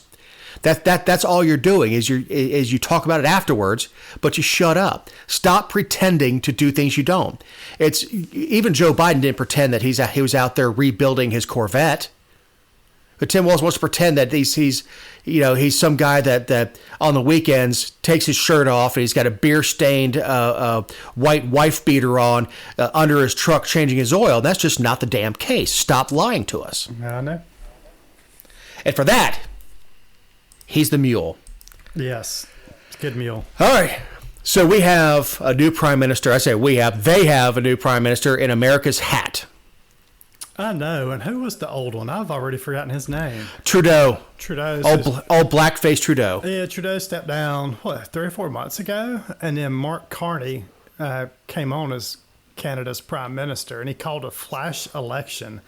That's all you're doing is you talk about it afterwards, but you shut up. Stop pretending to do things you don't. It's even Joe Biden didn't pretend that he was out there rebuilding his Corvette. But Tim Walz wants to pretend that he's some guy that on the weekends takes his shirt off and he's got a beer stained white wife beater on under his truck changing his oil. That's just not the damn case. Stop lying to us. I know. And for that, he's the mule. Yes. It's a good mule. All right. So we have a new prime minister. I say we have. They have a new prime minister in America's hat. I know. And who was the old one? I've already forgotten his name. Trudeau. Old blackface Trudeau. Yeah, Trudeau stepped down, 3 or 4 months ago? And then Mark Carney came on as Canada's prime minister, and he called a flash election.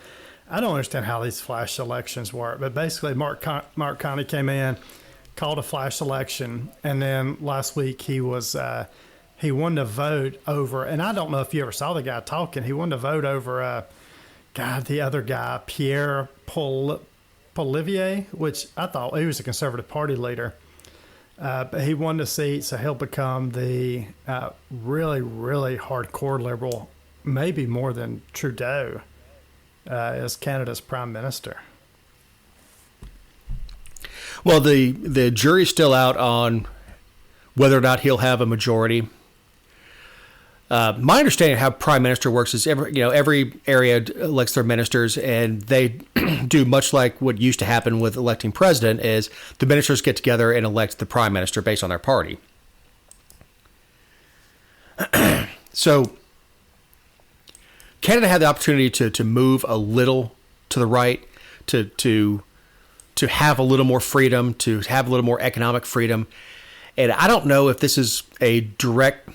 I don't understand how these flash elections work, but basically Mark Carney came in, called a flash election, and then last week he won the vote over, and I don't know if you ever saw the guy talking, he won the vote over, the other guy, Pierre Poilievre, which I thought he was a Conservative Party leader, but he won the seat, so he'll become the really, really hardcore liberal, maybe more than Trudeau. As Canada's prime minister. Well, the jury's still out on whether or not he'll have a majority. My understanding of how prime minister works is every area elects their ministers, and they do much like what used to happen with electing president. Is the ministers get together and elect the prime minister based on their party. So Canada had the opportunity to move a little to the right, to have a little more freedom, to have a little more economic freedom. And I don't know if this is a direct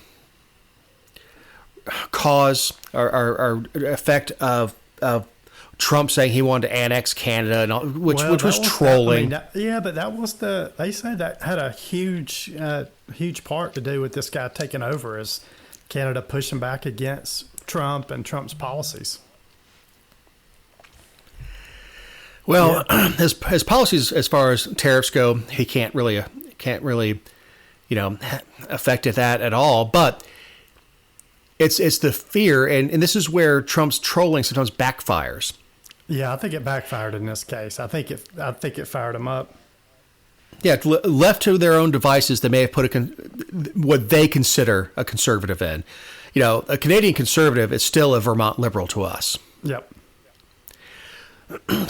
cause or effect of Trump saying he wanted to annex Canada, and all, which was trolling. But that was they say that had a huge part to do with this guy taking over, as Canada pushing back against Trump and Trump's policies. Well, his policies as far as tariffs go, he can't really affect that at all. But it's the fear, and this is where Trump's trolling sometimes backfires. Yeah, I think it backfired in this case. I think it fired him up. Yeah, left to their own devices, they may have put what they consider a conservative in. A Canadian conservative is still a Vermont liberal to us. Yep.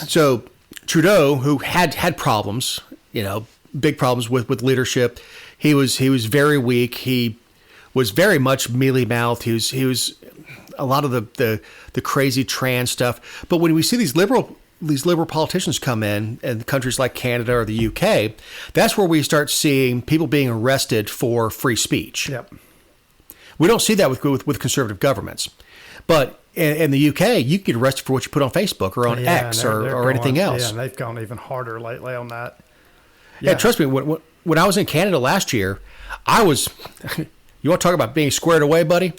So Trudeau, who had problems, big problems with leadership, he was very weak. He was very much mealy-mouthed. He was a lot of the crazy trans stuff. But when we see these liberal politicians come in countries like Canada or the UK, that's where we start seeing people being arrested for free speech. Yep. We don't see that with conservative governments. But in the UK, you can get arrested for what you put on Facebook or on X or anything else. Yeah, and they've gone even harder lately on that. Yeah, trust me, when I was in Canada last year, I was, you want to talk about being squared away, buddy?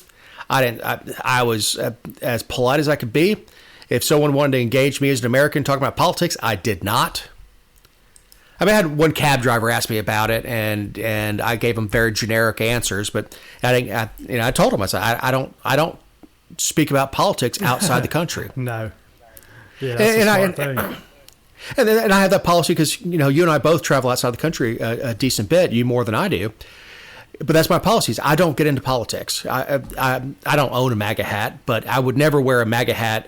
I was as polite as I could be. If someone wanted to engage me as an American talking about politics, I did not. I mean, I had one cab driver ask me about it, and I gave him very generic answers. But I told him, I said, I don't speak about politics outside the country. No. Yeah, that's a smart thing. And I have that policy because you and I both travel outside the country a decent bit. You more than I do. But that's my policies. I don't get into politics. I don't own a MAGA hat, but I would never wear a MAGA hat.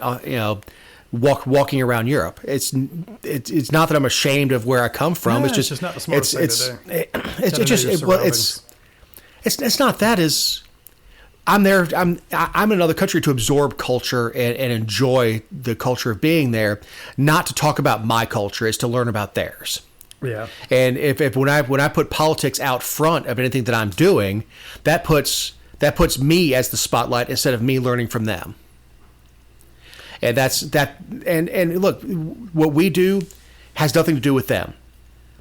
Walking around Europe. It's not that I'm ashamed of where I come from. No, it's just not the smartest thing to do. It's not that. Is I'm there. I'm in another country to absorb culture and enjoy the culture of being there. Not to talk about my culture. Is to learn about theirs. Yeah. And if when I put politics out front of anything that I'm doing, that puts me as the spotlight instead of me learning from them. And that's that. And look, what we do has nothing to do with them.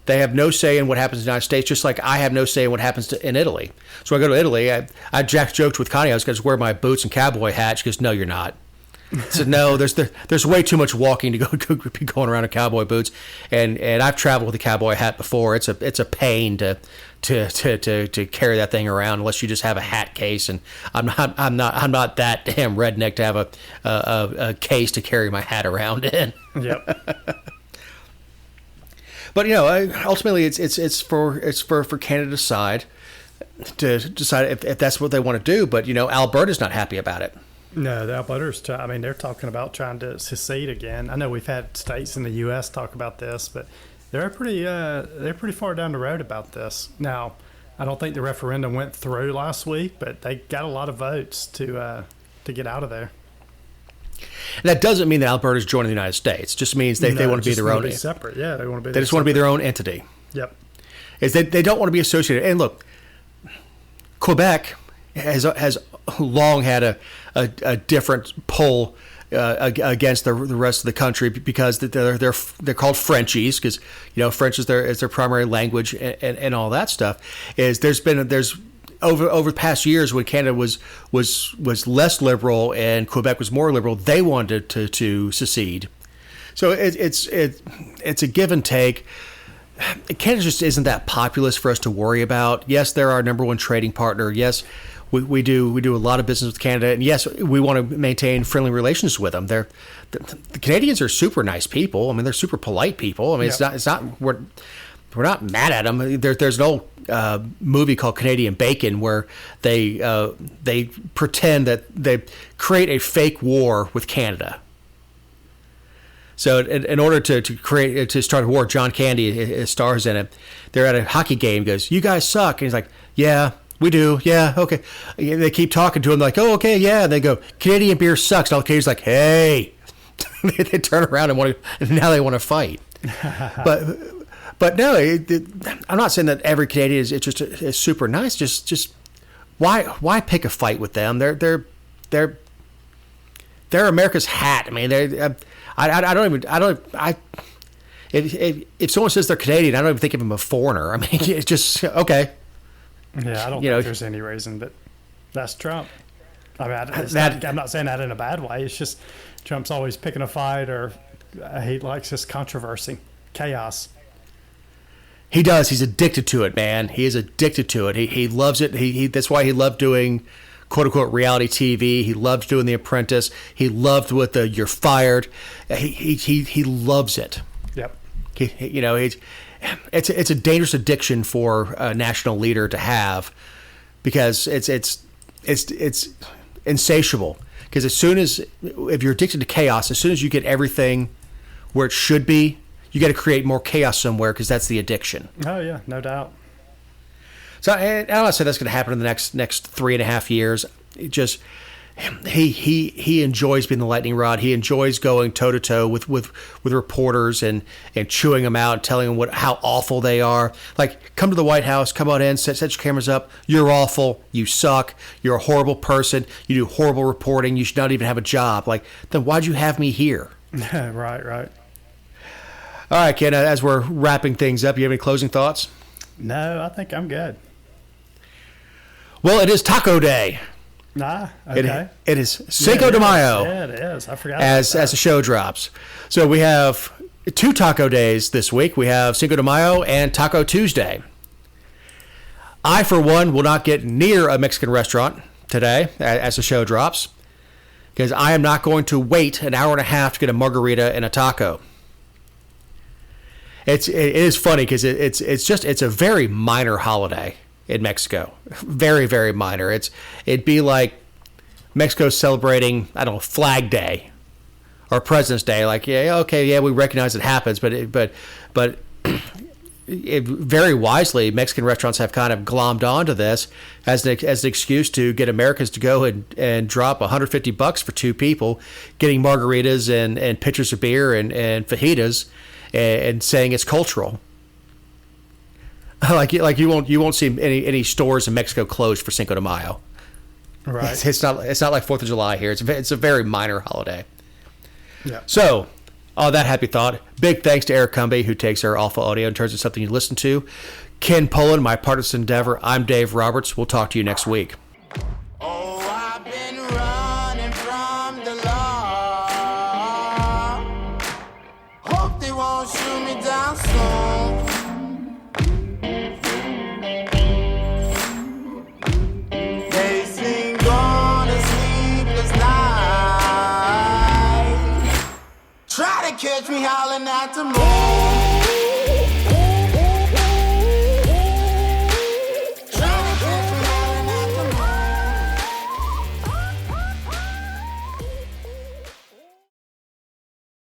They have no say in what happens in the United States, just like I have no say in what happens in Italy. So I go to Italy. I joked with Connie. I was going to wear my boots and cowboy hat. She goes, "No, you're not." I said, "No, there's way too much walking to be going around in cowboy boots." And I've traveled with a cowboy hat before. It's a pain to carry that thing around unless you just have a hat case, and I'm not that damn redneck to have a case to carry my hat around in. Yep. But ultimately it's for Canada to decide if that's what they want to do. But Alberta's not happy about it. No, the Albertans. They're talking about trying to secede again. I know we've had states in the U.S. talk about this, but they're pretty far down the road about this. Now, I don't think the referendum went through last week, but they got a lot of votes to get out of there. And that doesn't mean that Alberta's joining the United States. It just means they want to be their own. Be separate. Yeah, they want to be. They just want to be their own entity. Yep. They don't want to be associated. And look, Quebec has long had a different pull against the rest of the country because they're called Frenchies because French is their primary language and all that stuff. There's over the past years when Canada was less liberal and Quebec was more liberal, they wanted to secede. So it's a give and take. Canada just isn't that populous for us to worry about. Yes, they're our number one trading partner. Yes, we do a lot of business with Canada, and yes, we want to maintain friendly relations with them. The Canadians are super nice people. I mean, they're super polite people. I mean, Yep. it's not we're not mad at them. There's an old movie called Canadian Bacon where they pretend that they create a fake war with Canada. So in order to start a war, John Candy stars in it. They're at a hockey game. Goes, "You guys suck," and he's like, "Yeah, we do. Yeah, okay." And they keep talking to him like, "Oh, okay, yeah." And they go, "Canadian beer sucks." And all the Canadians like, "Hey," they turn around and now they want to fight. But no, I'm not saying that every Canadian is super nice. Just why pick a fight with them? They're America's hat. I mean, if someone says they're Canadian, I don't even think of them as a foreigner. I mean, it's just okay. Yeah, I don't think there's any reason, but that's Trump. I mean, I'm not saying that in a bad way. It's just Trump's always picking a fight or He likes this controversy, chaos. He does. He's addicted to it, man. He is addicted to it. He loves it. That's why he loved doing quote unquote reality TV. He loved doing The Apprentice. He loved with the You're Fired. He loves it. Yep. It's a dangerous addiction for a national leader to have, because it's insatiable. Because if you're addicted to chaos, as soon as you get everything where it should be, you got to create more chaos somewhere, because that's the addiction. Oh yeah, no doubt. So I'm not saying that's going to happen in the next 3.5 years. It just he enjoys being the lightning rod. He enjoys going toe to toe with reporters and chewing them out, telling them how awful they are. Like, come to the White House, come on in, set your cameras up. You're awful. You suck. You're a horrible person. You do horrible reporting. You should not even have a job. Like, then why'd you have me here? Right. All right, Ken, as we're wrapping things up, you have any closing thoughts? No, I think I'm good. Well, it is Taco Day. Nah, okay. It is Cinco de Mayo. Yeah, it is. I forgot as the show drops. So we have 2 taco days this week. We have Cinco de Mayo and Taco Tuesday. I, for one, will not get near a Mexican restaurant today as the show drops, because I am not going to wait an hour and a half to get a margarita and a taco. It is funny because it's a very minor holiday in Mexico. Very, very minor. It'd be like Mexico celebrating, I don't know, Flag Day or President's Day. Like, we recognize it happens, but very wisely, Mexican restaurants have kind of glommed onto this as an excuse to get Americans to go and drop $150 for 2 people, getting margaritas and pitchers of beer and fajitas, and saying it's cultural. Like you won't see any stores in Mexico closed for Cinco de Mayo. Right. It's not like 4th of July here. It's a very minor holiday. Yeah. So, all that happy thought. Big thanks to Eric Cumby, who takes our Alpha Audio and turns into something you listen to. Ken Poland, my partner in this endeavor. I'm Dave Roberts. We'll talk to you next week. Oh, I've been running from the law. Hope they won't shoot me down soon. They've been gone a sleepless night. Try to catch me howling at the moon.